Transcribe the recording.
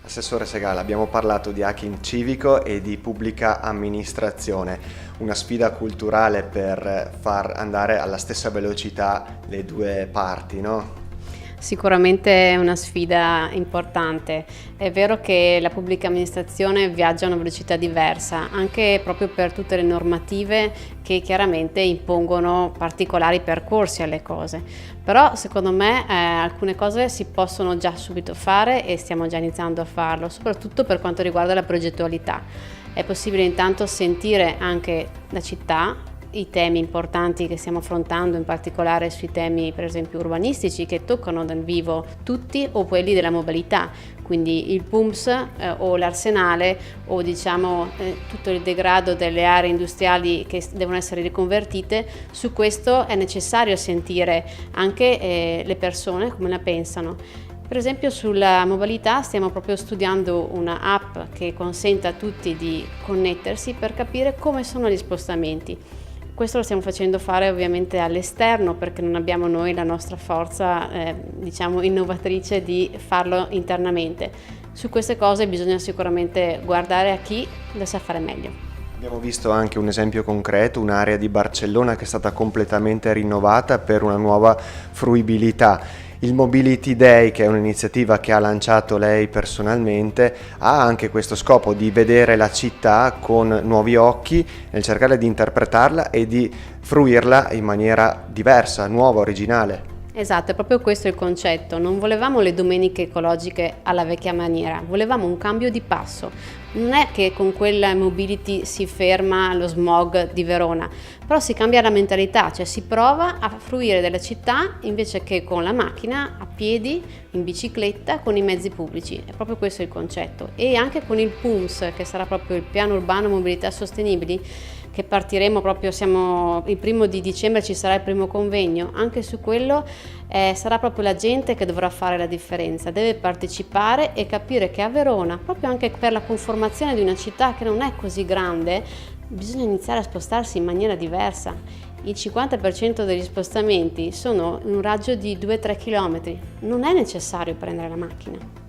Assessore Segala, abbiamo parlato di hacking civico e di pubblica amministrazione, una sfida culturale per far andare alla stessa velocità le due parti, no? Sicuramente è una sfida importante. È vero che la pubblica amministrazione viaggia a una velocità diversa, anche proprio per tutte le normative che chiaramente impongono particolari percorsi alle cose. Però secondo me alcune cose si possono già subito fare e stiamo già iniziando a farlo, soprattutto per quanto riguarda la progettualità. È possibile intanto sentire anche la città, i temi importanti che stiamo affrontando, in particolare sui temi per esempio urbanistici che toccano dal vivo tutti, o quelli della mobilità, quindi il PUMS o l'arsenale o diciamo tutto il degrado delle aree industriali che devono essere riconvertite. Su questo è necessario sentire anche le persone come la pensano. Per esempio sulla mobilità stiamo proprio studiando una app che consenta a tutti di connettersi per capire come sono gli spostamenti. Questo lo stiamo facendo fare ovviamente all'esterno perché non abbiamo noi la nostra forza diciamo innovatrice di farlo internamente. Su queste cose bisogna sicuramente guardare a chi lo sa fare meglio. Abbiamo visto anche un esempio concreto, un'area di Barcellona che è stata completamente rinnovata per una nuova fruibilità. Il Mobility Day, che è un'iniziativa che ha lanciato lei personalmente, ha anche questo scopo di vedere la città con nuovi occhi, nel cercare di interpretarla e di fruirla in maniera diversa, nuova, originale. Esatto, è proprio questo il concetto. Non volevamo le domeniche ecologiche alla vecchia maniera, volevamo un cambio di passo. Non è che con quella mobility si ferma lo smog di Verona, però si cambia la mentalità, cioè si prova a fruire della città invece che con la macchina, a piedi, in bicicletta, con i mezzi pubblici. È proprio questo il concetto. E anche con il PUMS, che sarà proprio il Piano Urbano Mobilità Sostenibili, che partiremo proprio, il 1° dicembre ci sarà il primo convegno, anche su quello sarà proprio la gente che dovrà fare la differenza, deve partecipare e capire che a Verona, proprio anche per la conformazione di una città che non è così grande, bisogna iniziare a spostarsi in maniera diversa. Il 50% degli spostamenti sono in un raggio di 2-3 km, non è necessario prendere la macchina.